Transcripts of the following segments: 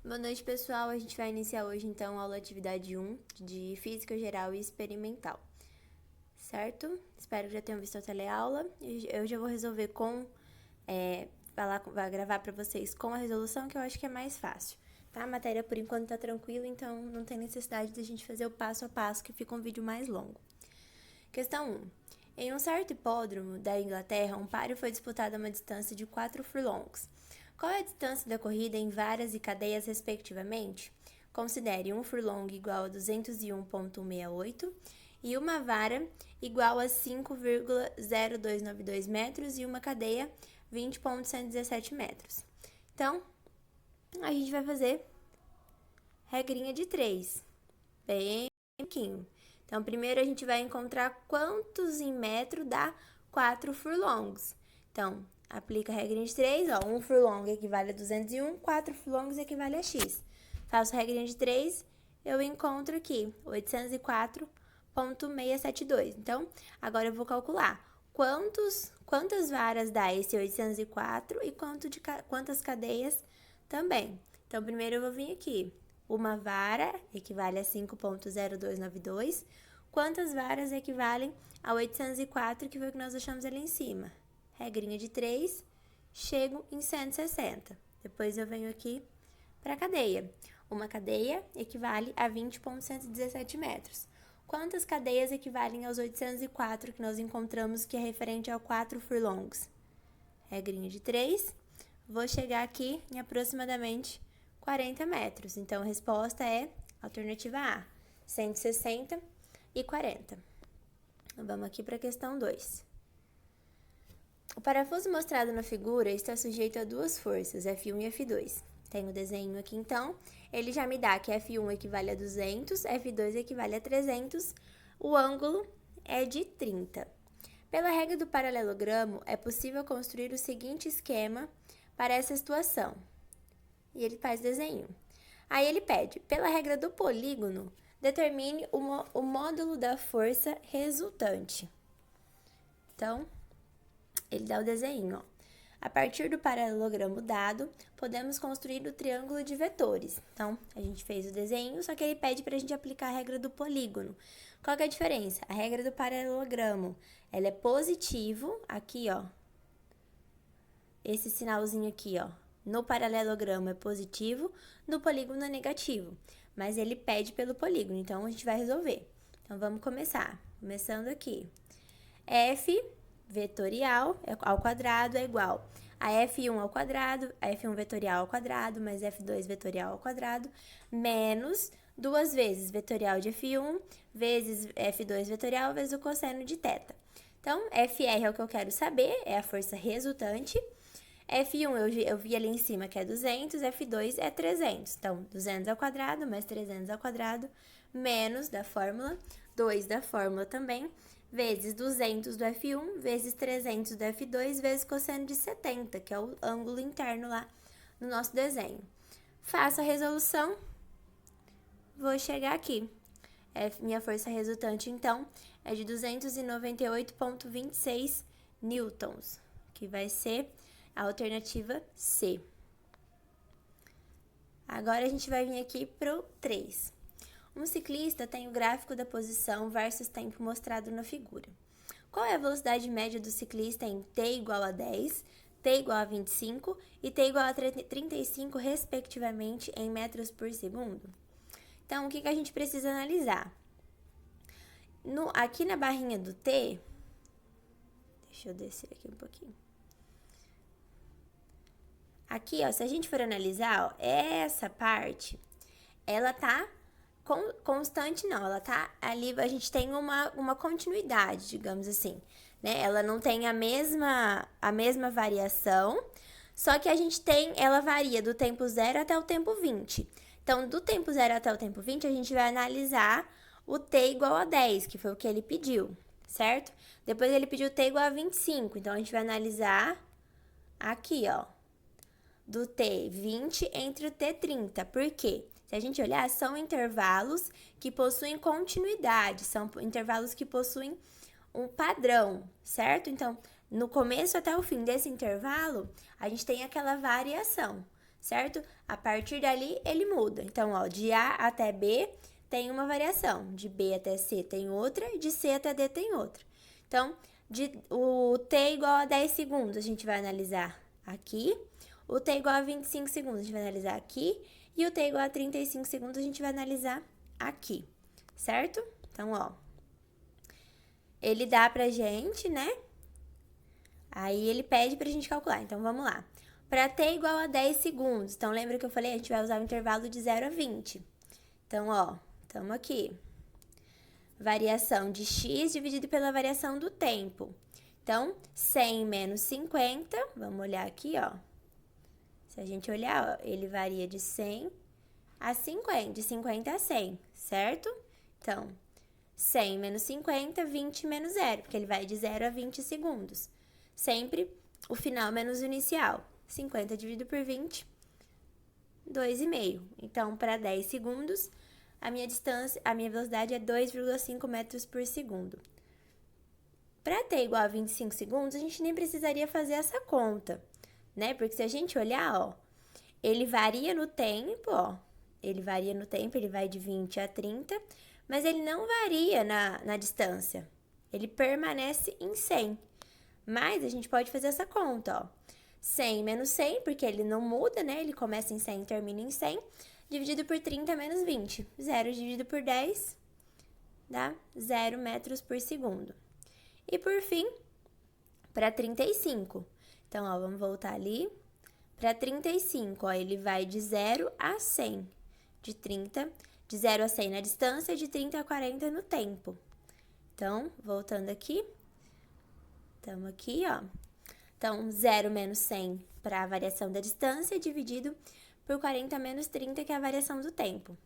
Boa noite, pessoal. A gente vai iniciar hoje, então, a aula atividade 1 de Física Geral e Experimental, certo? Espero que já tenham visto a teleaula. Eu já vou resolver vai gravar para vocês com a resolução, que eu acho que é mais fácil, tá? A matéria, por enquanto, tá tranquila, então não tem necessidade de a gente fazer o passo a passo, que fica um vídeo mais longo. Questão 1. Em um certo hipódromo da Inglaterra, um páreo foi disputado a uma distância de 4 furlongs. Qual é a distância da corrida em varas e cadeias, respectivamente? Considere um furlong igual a 201,168 e uma vara igual a 5,0292 metros e uma cadeia 20,117 metros. Então, a gente vai fazer regrinha de 3, bem pouquinho. Então, primeiro a gente vai encontrar quantos em metro dá 4 furlongs. Então, aplica a regrinha de 3, ó, 1 furlong equivale a 201, 4 furlongs equivale a x. Faço a regrinha de 3, eu encontro aqui 804,672. Então, agora eu vou calcular quantas varas dá esse 804 e quantas cadeias também. Então, primeiro eu vou vir aqui. Uma vara equivale a 5,0292. Quantas varas equivalem a 804, que foi o que nós achamos ali em cima? Regrinha de 3, chego em 160. Depois eu venho aqui para a cadeia. Uma cadeia equivale a 20,117 metros. Quantas cadeias equivalem aos 804 que nós encontramos, que é referente ao 4 furlongs? Regrinha de 3, vou chegar aqui em aproximadamente 40 metros. Então, a resposta é alternativa A, 160 e 40. Vamos aqui para a questão 2. O parafuso mostrado na figura está sujeito a duas forças, F1 e F2. Tem o desenho aqui, então, ele já me dá que F1 equivale a 200, F2 equivale a 300, o ângulo é de 30. Pela regra do paralelogramo, é possível construir o seguinte esquema para essa situação. E ele faz desenho. Aí ele pede, pela regra do polígono, determine o módulo da força resultante. Então, ele dá o desenho, ó. A partir do paralelogramo dado, podemos construir o triângulo de vetores. Então, a gente fez o desenho, só que ele pede para a gente aplicar a regra do polígono. Qual que é a diferença? A regra do paralelogramo, ela é positivo, aqui, ó. Esse sinalzinho aqui, ó. No paralelogramo é positivo, no polígono é negativo. Mas ele pede pelo polígono, então a gente vai resolver. Então, vamos começar. Começando aqui. F vetorial ao quadrado é igual a F1 ao quadrado, a F1 vetorial ao quadrado, mais F2 vetorial ao quadrado, menos 2 vezes vetorial de F1, vezes F2 vetorial, vezes o cosseno de θ. Então, FR é o que eu quero saber, é a força resultante. F1 eu vi ali em cima que é 200, F2 é 300. Então, 200 ao quadrado mais 300 ao quadrado, menos da fórmula, 2 da fórmula também, vezes 200 do F1, vezes 300 do F2, vezes cosseno de 70, que é o ângulo interno lá no nosso desenho. Faço a resolução, vou chegar aqui. Minha força resultante, então, é de 298,26 newtons, que vai ser a alternativa C. Agora, a gente vai vir aqui para o 3. Um ciclista tem o gráfico da posição versus tempo mostrado na figura. Qual é a velocidade média do ciclista em t igual a 10, t igual a 25 e t igual a 35, respectivamente, em metros por segundo? Então, o que a gente precisa analisar? Aqui na barrinha do t, deixa eu descer aqui um pouquinho. Aqui, ó, se a gente for analisar, ó, essa parte, ela tá constante, não, ela tá ali, a gente tem uma continuidade, digamos assim, né? Ela não tem a mesma variação, só que a gente ela varia do tempo 0 até o tempo 20. Então, do tempo 0 até o tempo 20, a gente vai analisar o t igual a 10, que foi o que ele pediu, certo? Depois ele pediu t igual a 25, então a gente vai analisar aqui, ó, do t 20 entre o t 30, por quê? Se a gente olhar, são intervalos que possuem continuidade, são intervalos que possuem um padrão, certo? Então, no começo até o fim desse intervalo, a gente tem aquela variação, certo? A partir dali, ele muda. Então, ó, de A até B tem uma variação, de B até C tem outra, e de C até D tem outra. Então, o T igual a 10 segundos, a gente vai analisar aqui. O T igual a 25 segundos, a gente vai analisar aqui. E o T igual a 35 segundos, a gente vai analisar aqui, certo? Então, ó, ele dá pra gente, né? Aí, ele pede pra gente calcular. Então, vamos lá. Para T igual a 10 segundos, então, lembra que eu falei? A gente vai usar o intervalo de 0 a 20. Então, ó, estamos aqui. Variação de x dividido pela variação do tempo. Então, 100 menos 50, vamos olhar aqui, ó. Se a gente olhar, ó, ele varia de 100 a 50, de 50 a 100, certo? Então, 100 menos 50, 20 menos 0, porque ele vai de 0 a 20 segundos. Sempre o final menos o inicial. 50 dividido por 20, 2,5. Então, para 10 segundos, a minha velocidade é 2,5 metros por segundo. Para t igual a 25 segundos, a gente nem precisaria fazer essa conta, né? Porque se a gente olhar, ó, ele varia no tempo, ó. Ele varia no tempo, ele vai de 20 a 30, mas ele não varia na distância. Ele permanece em 100. Mas a gente pode fazer essa conta, ó. 100 menos 100, porque ele não muda, né? Ele começa em 100 e termina em 100, dividido por 30 menos 20. 0 dividido por 10 dá 0 metros por segundo. E por fim, para 35. Então, ó, vamos voltar ali. Para 35, ó, ele vai de 0 a 100. De 0 a 100 na distância, de 30 a 40 no tempo. Então, voltando aqui. Estamos aqui, ó. Então, 0 menos 100 para a variação da distância, dividido por 40 menos 30, que é a variação do tempo.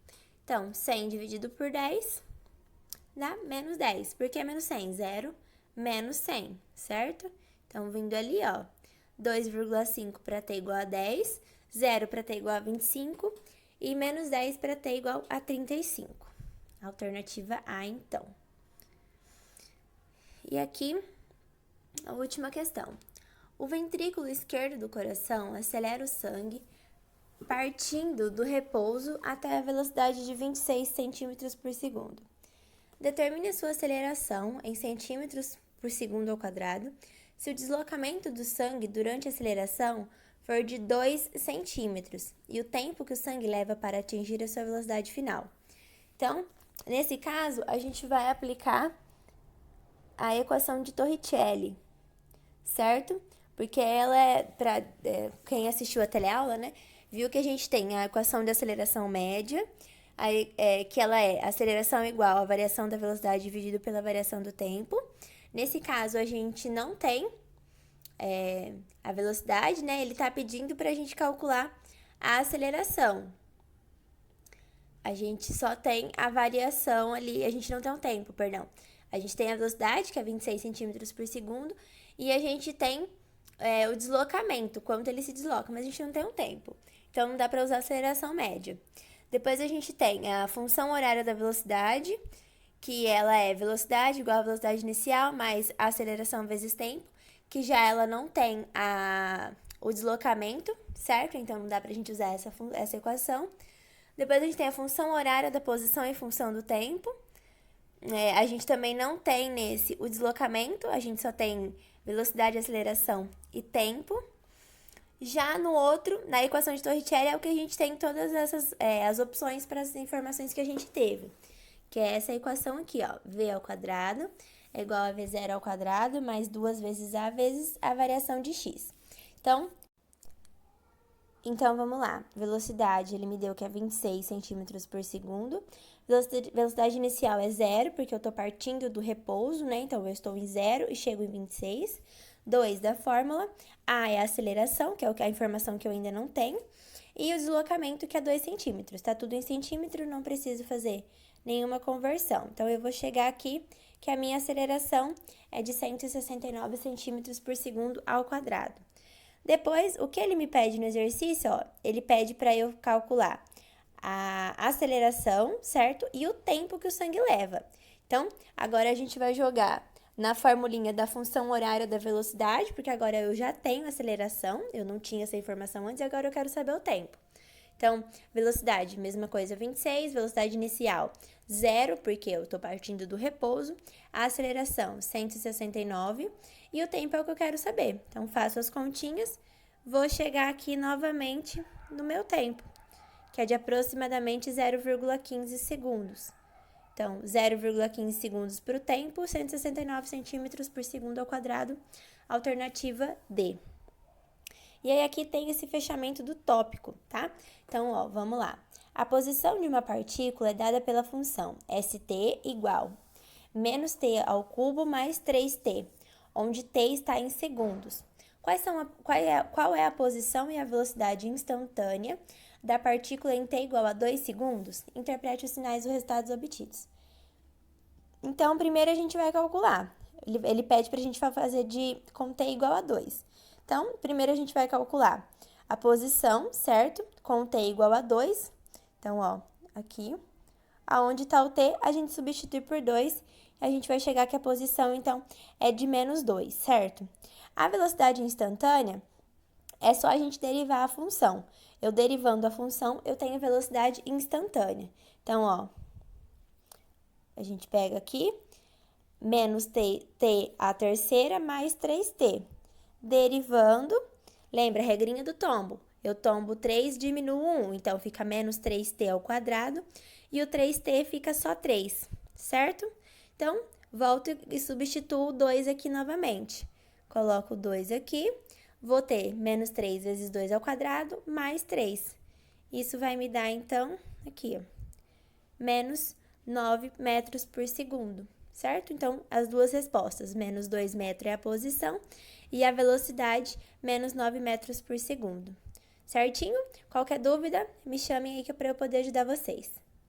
Então, 100 dividido por 10 dá menos 10. Por que menos 100? 0 menos 100, certo? Então, vindo ali, ó, 2,5 para t igual a 10, 0 para t igual a 25 e menos 10 para t igual a 35. Alternativa A, então. E aqui, a última questão. O ventrículo esquerdo do coração acelera o sangue partindo do repouso até a velocidade de 26 centímetros por segundo. Determine a sua aceleração em centímetros por segundo ao quadrado se o deslocamento do sangue durante a aceleração for de 2 centímetros e o tempo que o sangue leva para atingir a sua velocidade final. Então, nesse caso, a gente vai aplicar a equação de Torricelli, certo? Porque ela para quem assistiu a teleaula, né, viu que a gente tem a equação de aceleração média, que ela é aceleração igual à variação da velocidade dividido pela variação do tempo. Nesse caso, a gente não tem a velocidade, né? Ele está pedindo para a gente calcular a aceleração. A gente só tem a variação ali, a gente não tem o tempo, perdão. A gente tem a velocidade, que é 26 centímetros por segundo, e a gente tem o deslocamento, quanto ele se desloca, mas a gente não tem um tempo. Então, não dá para usar a aceleração média. Depois a gente tem a função horária da velocidade, que ela é velocidade igual a velocidade inicial, mais a aceleração vezes tempo, que já ela não tem o deslocamento, certo? Então, não dá pra gente usar essa equação. Depois a gente tem a função horária da posição em função do tempo. A gente também não tem nesse o deslocamento, a gente só tem velocidade, aceleração e tempo. Já no outro, na equação de Torricelli, é o que a gente tem todas essas as opções para as informações que a gente teve. Que é essa equação aqui, ó, v ao quadrado é igual a v0 ao quadrado mais 2 vezes a variação de x. Então, vamos lá. Velocidade, ele me deu que é 26 centímetros por segundo. Velocidade inicial é 0, porque eu estou partindo do repouso, né? Então, eu estou em 0 e chego em 26. 2 da fórmula. A é a aceleração, que é a informação que eu ainda não tenho. E o deslocamento, que é 2 centímetros. Tá tudo em centímetro, não preciso fazer nenhuma conversão. Então, eu vou chegar aqui que a minha aceleração é de 169 centímetros por segundo ao quadrado. Depois, o que ele me pede no exercício, ó, ele pede para eu calcular a aceleração, certo? E o tempo que o sangue leva. Então, agora a gente vai jogar na formulinha da função horária da velocidade, porque agora eu já tenho aceleração, eu não tinha essa informação antes e agora eu quero saber o tempo. Então, velocidade, mesma coisa, 26, velocidade inicial, 0, porque eu estou partindo do repouso, a aceleração, 169, e o tempo é o que eu quero saber. Então, faço as continhas, vou chegar aqui novamente no meu tempo, que é de aproximadamente 0,15 segundos. Então, 0,15 segundos para o tempo, 169 centímetros por segundo ao quadrado, alternativa D. E aí, aqui tem esse fechamento do tópico, tá? Então, ó, vamos lá. A posição de uma partícula é dada pela função st igual menos t ao cubo mais 3t, onde t está em segundos. Qual é a posição e a velocidade instantânea da partícula em t igual a 2 segundos? Interprete os sinais dos resultados obtidos. Então, primeiro a gente vai calcular. Ele pede para a gente fazer com t igual a 2. Então, primeiro a gente vai calcular a posição, certo? Com t igual a 2. Então, ó, aqui. Aonde está o t, a gente substitui por 2. E a gente vai chegar que a posição, então, é de menos 2, certo? A velocidade instantânea é só a gente derivar a função. Eu derivando a função, eu tenho velocidade instantânea. Então, ó, a gente pega aqui, menos t à terceira mais 3t. Derivando, lembra a regrinha do tombo? Eu tombo 3, diminuo 1, então fica menos 3t ao quadrado, e o 3t fica só 3, certo? Então, volto e substituo 2 aqui novamente. Coloco 2 aqui, vou ter menos 3 vezes 2 ao quadrado, mais 3. Isso vai me dar, então, aqui, ó, menos 9 metros por segundo, certo? Então, as duas respostas, menos 2 metros é a posição e a velocidade, menos 9 metros por segundo. Certinho? Qualquer dúvida, me chamem aí que é para eu poder ajudar vocês.